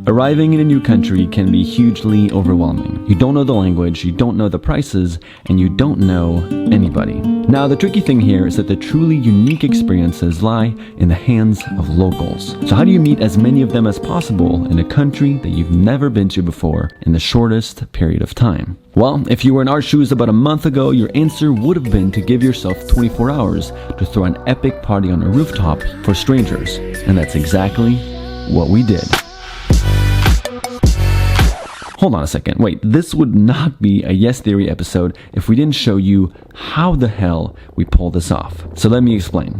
Arriving in a new country can be hugely overwhelming. You don't know the language, you don't know the prices, and you don't know anybody. Now, the tricky thing here is that the truly unique experiences lie in the hands of locals. So how do you meet as many of them as possible in a country that you've never been to before in the shortest period of time? Well, if you were in our shoes about a month ago, your answer would have been to give yourself 24 hours to throw an epic party on a rooftop for strangers. And that's exactly what we did. Hold on a second, wait, this would not be a Yes Theory episode if we didn't show you how the hell we pulled this off. So let me explain.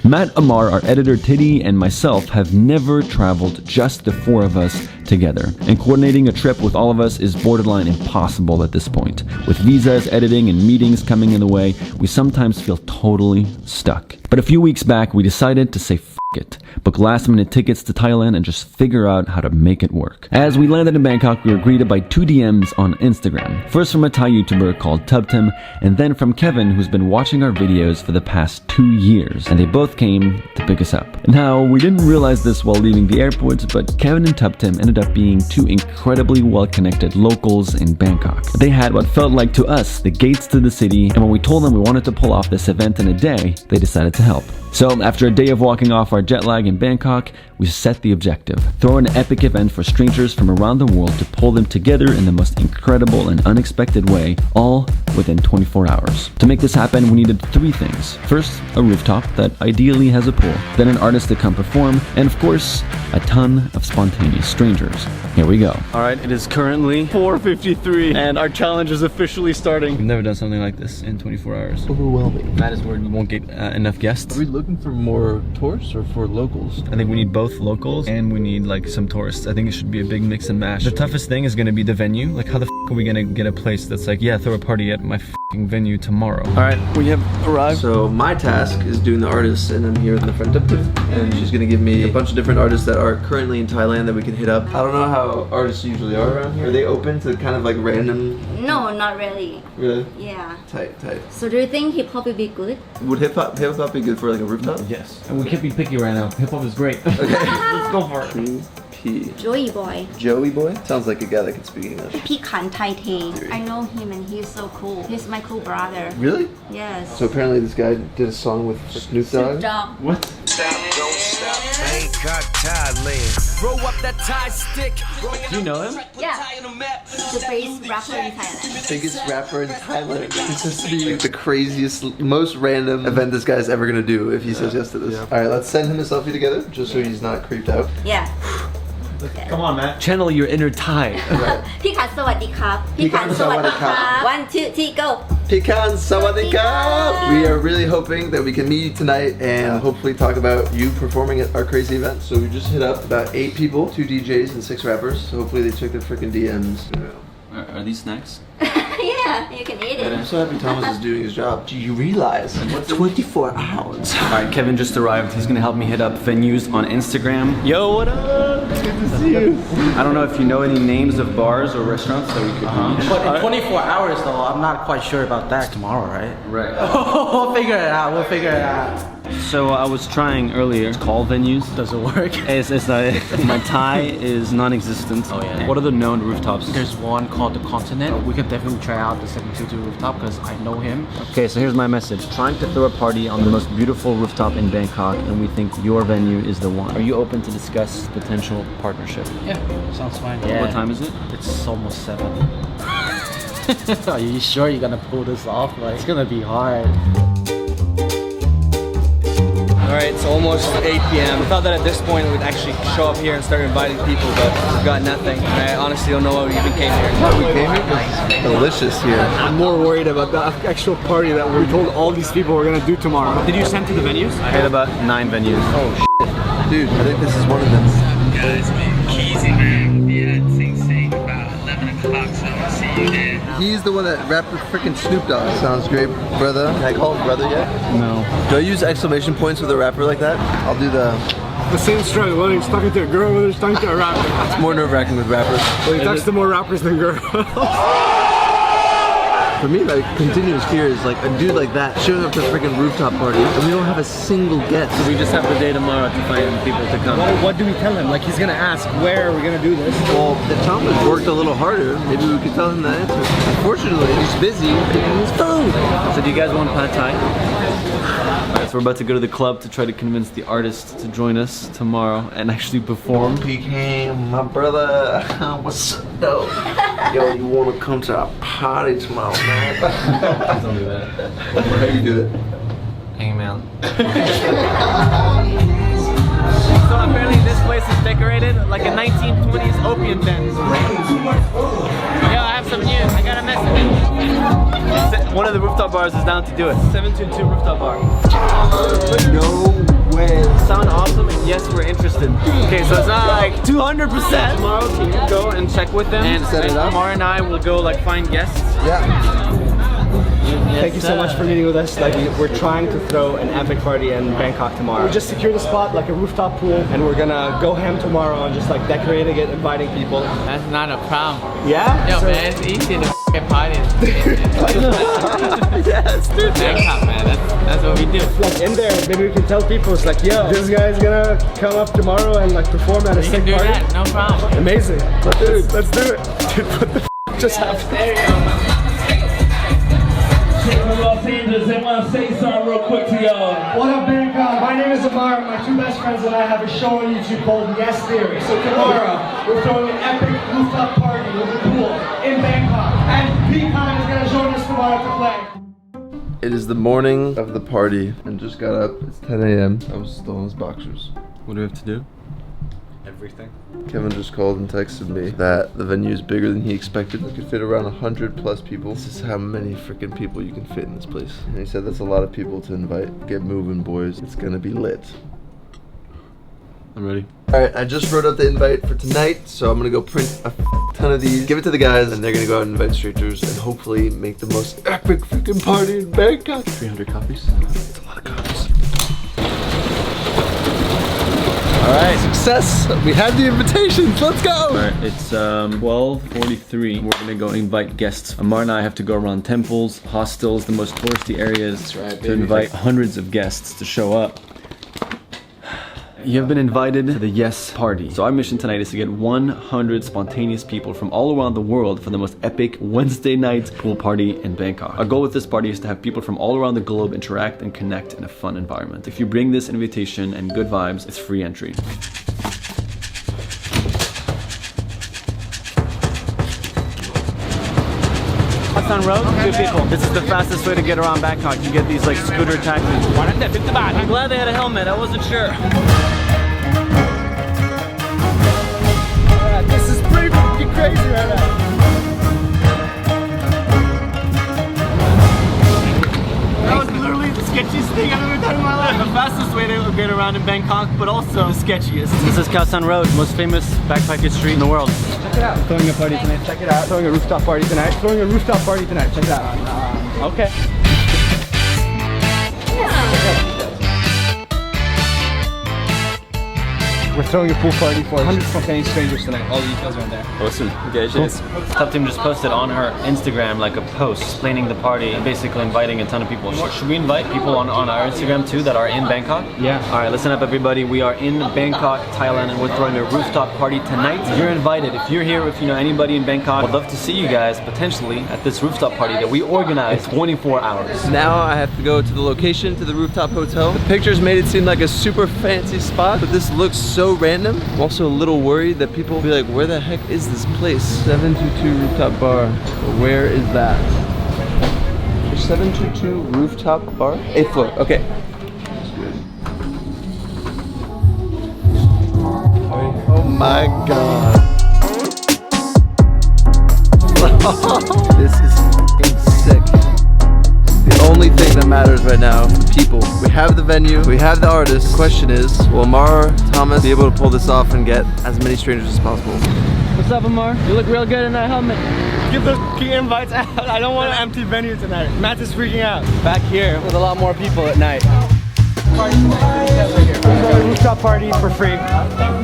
Matt, Ammar, our editor Tiddy, and myself have never traveled just the four of us together, and coordinating a trip with all of us is borderline impossible at this point. With visas, editing, and meetings coming in the way, we sometimes feel totally stuck. But a few weeks back, we decided to say f it, book last-minute tickets to Thailand, and just figure out how to make it work. As we landed in Bangkok, we were greeted by two DMs on Instagram. First from a Thai YouTuber called Tubtim, and then from Kevin, who's been watching our videos for the past 2 years, and they both came to pick us up. Now, we didn't realize this while leaving the airport, but Kevin and Tubtim ended up being two incredibly well-connected locals in Bangkok. They had what felt like to us the gates to the city, and when we told them we wanted to pull off this event in a day, they decided to help. So, after a day of walking off our jet lag in Bangkok, we set the objective: throw an epic event for strangers from around the world to pull them together in the most incredible and unexpected way, all within 24 hours. To make this happen, we needed 3 things. First, a rooftop that ideally has a pool, then an artist to come perform, and of course, a ton of spontaneous strangers. Here we go. Alright, it is currently 4:53 and our challenge is officially starting. We've never done something like this in 24 hours. Overwhelming. Matt is worried we won't get enough guests. Are we looking for more tourists or for locals? I think we need both locals and we need like some tourists. I think it should be a big mix and mash. The toughest thing is gonna be the venue. Like, how the f are we gonna get a place that's like, yeah, throw a party at my f***ing venue tomorrow? Alright, we have arrived. So my task is doing the artists, and I'm here with my friend Tubtim, and she's gonna give me a bunch of different artists that are currently in Thailand that we can hit up. I don't know how artists usually are around here. Are they open to kind of like random? No, not really. Really? Yeah. Tight. So do you think hip hop would be good? Would hip hop be good for like a rooftop? Yes. And we can't be picky right now. Hip hop is great. Okay. Let's go for it. P. Joey boy. Joey boy? Sounds like a guy that can speak English. P Kan Thai Tay. I know him and he's so cool. He's my cool brother. Really? Yes. So apparently this guy did a song with Snoop Dogg. What? Stop, don't stop. Bangkok, Thailand. Throw up that Thai stick. Do you know him? Yeah. The biggest rapper in Thailand. Biggest rapper in Thailand. This has to be the craziest, most random event this guy's ever gonna do if he says yes to this. Alright, let's send him a selfie together just so he's not creeped out. Yeah. Come on, Matt. Channel your inner Thai. พี่ขันสวัสดีครับ พี่ขันสวัสดีครับ 1 2 3 go Pekan Sawadika! We are really hoping that we can meet you tonight and hopefully talk about you performing at our crazy event. So we just hit up about 8 people, 2 DJs and 6 rappers. So hopefully they check their freaking DMs. Are these snacks? Yeah, you can eat it. I'm so happy Thomas is doing his job. Do you realize? 24 hours. Alright, Kevin just arrived. He's gonna help me hit up venues on Instagram. Yo, what up? It's good to see you. I don't know if you know any names of bars or restaurants that we could reach. But in 24 hours though, I'm not quite sure about that. It's tomorrow, right? Right. We'll figure it out. We'll figure it out. So I was trying earlier. Call venues. Does it work? It's my Thai is non-existent. Oh, yeah. What are the known rooftops? There's one called the Continent. We could definitely try out the 722 rooftop because I know him. Okay, so here's my message. Trying to throw a party on the most beautiful rooftop in Bangkok, and we think your venue is the one. Are you open to discuss potential partnership? Yeah, sounds fine. Yeah. What time is it? It's almost 7. Are you sure you're gonna pull this off? Like, it's gonna be hard. Alright, it's almost 8 p.m. We thought that at this point we'd actually show up here and start inviting people, but we've got nothing. And I honestly don't know why we even came here. We came here because it's delicious here. I'm more worried about the actual party that we told all these people we're gonna do tomorrow. Did you send to the venues? I hit about 9 venues. Oh shit. Dude, I think this is one of them. Guys, Keezy man will be at Sing Sing about 11 o'clock, so I'll see you there. He's the one that rapped with freaking Snoop Dogg. Sounds great, brother. Can I call him brother yet? No. Do I use exclamation points with a rapper like that? I'll do the same struggle, whether he's talking to a girl, whether he's talking to a rapper. It's more nerve-wracking with rappers. Well, he talks to more rappers than girls. For me, like continuous fear is like a dude like that showing up to a freaking rooftop party and we don't have a single guest. So we just have the day tomorrow to find people to come. Well, what do we tell him? Like he's gonna ask, where are we gonna do this? Well, if Thomas worked a little harder, maybe we could tell him the answer. Unfortunately, he's busy picking his phone. So do you guys want pad thai? Alright, so we're about to go to the club to try to convince the artist to join us tomorrow and actually perform. PK, my brother, what's up, though? Yo, you wanna come to our party tomorrow, man? Don't do that. How you do it? Hang me out. So apparently this place is decorated like a 1920s opium den. Yo, I have some news. I got a message. One of the rooftop bars is down to do it. 722 Rooftop Bar. No way. Sound awesome, and yes, we're interested. Okay, so it's not like 200%. Tomorrow, can you go and check with them? And set it up. Ammar and I will go like find guests. Yeah. Thank you so much for meeting with us. Like we're trying to throw an epic party in Bangkok tomorrow. We just secured a spot, like a rooftop pool, and we're gonna go ham tomorrow and just like decorating it, inviting people. That's not a problem. Yeah? Yo, So- man, it's easy to f***ing party. Yes, dude. Bangkok, man. That's what we do. Like in there, maybe we can tell people, it's like, yo, this guy's gonna come up tomorrow and like perform at a We sick can do party. that, no problem. Amazing. Dude, let's do it. Dude, what the f just happened? There you go. From Los Angeles, they want to say something real quick to y'all. What up, Bangkok? My name is Ammar. My two best friends and I have a show on YouTube called Yes Theory. So tomorrow, we're throwing an epic rooftop party with a pool in Bangkok. And Pecan is gonna join us tomorrow to play. It is the morning of the party and just got up. It's 10 a.m. I was still in his boxers. What do we have to do? Everything. Kevin just called and texted me that the venue is bigger than he expected. It could fit around 100+ people. This is how many freaking people you can fit in this place. And he said that's a lot of people to invite. Get moving, boys. It's gonna be lit. I'm ready. Alright, I just wrote out the invite for tonight, so I'm gonna go print a ton of these, give it to the guys, and they're gonna go out and invite strangers and hopefully make the most epic freaking party in Bangkok. 300 copies. It's a lot of copies. Alright. Success! We had the invitations, let's go! Alright, it's 12:43. We're gonna go invite guests. Ammar and I have to go around temples, hostels, the most touristy areas to invite hundreds of guests to show up. You have been invited to the Yes Party. So our mission tonight is to get 100 spontaneous people from all around the world for the most epic Wednesday night pool party in Bangkok. Our goal with this party is to have people from all around the globe interact and connect in a fun environment. If you bring this invitation and good vibes, it's free entry. On road, two people. This is the fastest way to get around Bangkok. You get these like scooter taxis. I'm glad they had a helmet. I wasn't sure. This is pretty fucking crazy right now. That was literally the sketchiest thing I've ever done in my life. The fastest way to get around in Bangkok, but also the sketchiest. This is Khao San Road, most famous backpacker street in the world. Check it out. Throwing a party tonight. Check it out. Throwing a rooftop party tonight. Throwing a rooftop party tonight. Check it out. Okay. We're throwing a pool party for 100 spontaneous strangers tonight. All the details are in there. Awesome. Okay, cheers. Tubtim just posted on her Instagram like a post explaining the party and basically inviting a ton of people. Should we invite people on our Instagram too that are in Bangkok? Yeah. Alright, listen up everybody. We are in Bangkok, Thailand, and we're throwing a rooftop party tonight. You're invited. If you're here, if you know anybody in Bangkok, I'd love to see you guys potentially at this rooftop party that we organize 24 hours. Now I have to go to the location, to the rooftop hotel. The pictures made it seem like a super fancy spot, but this looks so random. I'm also a little worried that people will be like, where the heck is this place? 722 Rooftop Bar. Where is that? 722 Rooftop Bar? 8th floor, okay. That's good. Oh my god. This is f***ing sick. The only thing that matters right now is the people. We have the venue, we have the artists. Question is, will Ammar, Thomas be able to pull this off and get as many strangers as possible? What's up, Ammar? You look real good in that helmet. Give those key invites out. I don't want an empty venue tonight. Matt is freaking out. Back here with a lot more people at night. party tonight. Rooftop party for free.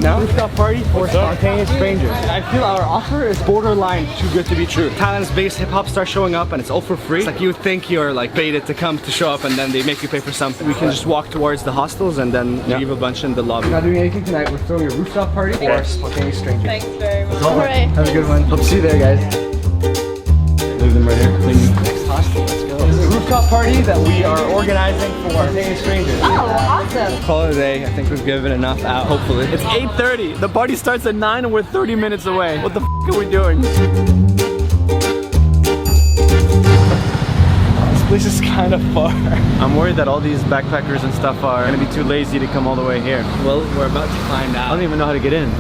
No? Rooftop party for spontaneous strangers. I feel our offer is borderline too good to be true. Thailand's biggest hip hop star showing up and it's all for free. It's like you would think you're like baited to come to show up and then they make you pay for something. We can just walk towards the hostels and then leave a bunch in the lobby. We're not doing anything tonight. We're throwing a rooftop party for spontaneous strangers. Thanks very much. Alright. Have a good one. Hope to see you there, guys. Leave them right here. Next hostel, let's go. This is a rooftop party that we are organizing for spontaneous strangers. Oh, awesome. Call it a day. I think we've given enough out, hopefully. It's 8:30. The party starts at 9 and we're 30 minutes away. What the f are we doing? This place is kind of far. I'm worried that all these backpackers and stuff are gonna be too lazy to come all the way here. Well, we're about to find I out. don't even know how to get in.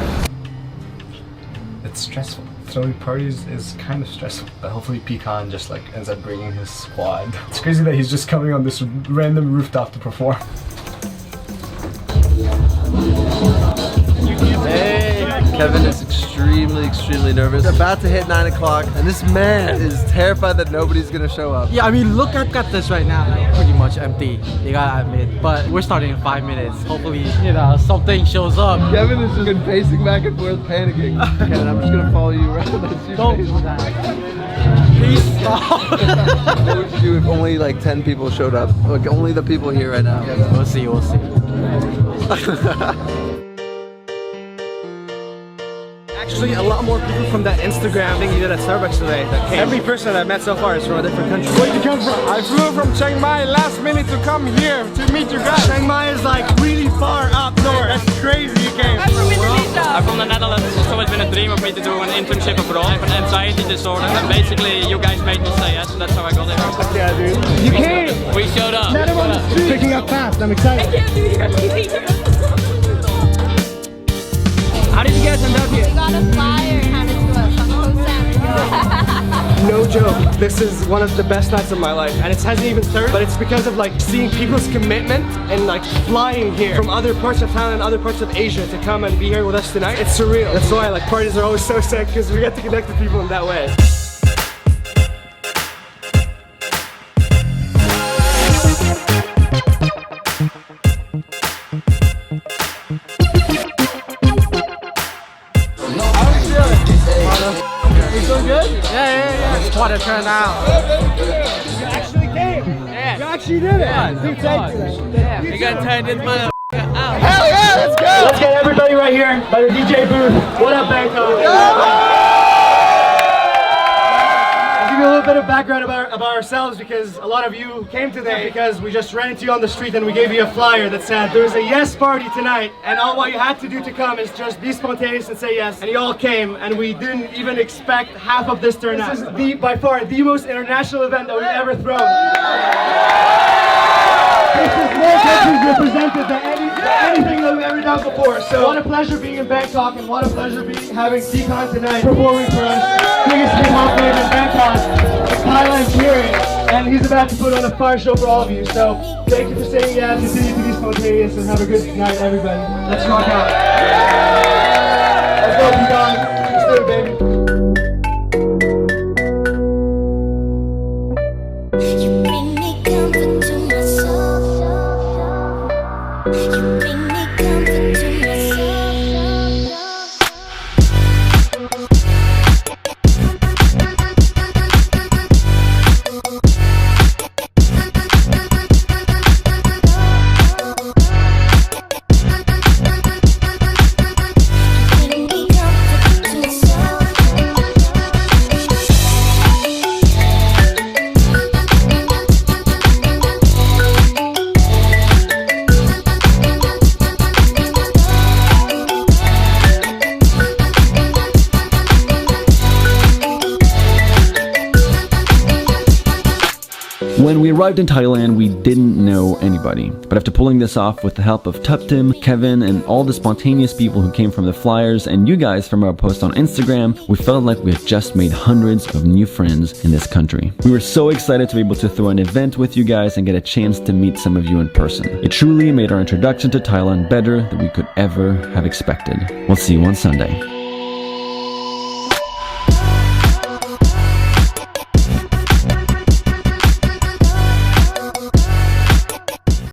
It's stressful. Throwing parties is kind of stressful, but hopefully Pecan just like ends up bringing his squad. It's crazy that he's just coming on this random rooftop to perform. Hey, Kevin is extremely nervous. It's about to hit 9 o'clock, and this man is terrified that nobody's gonna show up. Yeah, I mean, look at this right now. Pretty much empty, you gotta admit. But we're starting in 5 minutes. Hopefully, you know, something shows up. Kevin has just been pacing back and forth, panicking. Kevin, I'm just gonna follow you around as you pace. Please stop. What would you do if only like 10 people showed up? Like only the people here right now. We'll see, we'll see. Actually, a lot more people from that Instagram thing you did at Starbucks today that came. Every person I've met so far is from a different country. Where'd you come from? I flew from Chiang Mai last minute to come here to meet you guys. Chiang Mai is like really far up north. That's crazy you came. I'm from Indonesia. I'm from the Netherlands. It's always been a dream of me to do an internship abroad. I have an anxiety disorder, and basically you guys made me say yes, and that's how I got here. Yeah, dude. You came! We showed up. Met him on the street. Picking up fast. I'm I excited. can't do your TV. How did you guys end up here? We got a flyer and handed to us. I'm so sad. No joke, this is one of the best nights of my life, and it hasn't even started, but it's because of like seeing people's commitment and like flying here from other parts of Thailand, other parts of Asia to come and be here with us tonight. It's surreal. That's why like parties are always so sick, because we get to connect with people in that way. Yeah. What a turnout. You actually came! Yeah. You actually did it! Yeah, Dude, thank you. We gotta turn this mother out. Hell yeah, let's go! Let's get everybody right here by the DJ booth. What up, Bangkok? I'll give you a little bit of background about ourselves, because a lot of you came today because we just ran into you on the street and we gave you a flyer that said there's a yes party tonight, and all what you had to do to come is just be spontaneous and say yes, and you all came, and we didn't even expect half of this turnout. This is by far the most international event that we've ever thrown. This is more countries represented than anything that we've ever done before. So what a pleasure being in Bangkok, and what a pleasure having Pecan tonight performing for us. Biggest hip hop band in Bangkok, Thailand period. And he's about to put on a fire show for all of you. So thank you for saying yes, continue to be spontaneous, and have a good night, everybody. Let's rock out. Let's go, Pecan. Let's do it, baby. When we arrived in Thailand, we didn't know anybody. But after pulling this off with the help of Tubtim, Kevin, and all the spontaneous people who came from the flyers, and you guys from our post on Instagram, we felt like we had just made hundreds of new friends in this country. We were so excited to be able to throw an event with you guys and get a chance to meet some of you in person. It truly made our introduction to Thailand better than we could ever have expected. We'll see you on Sunday.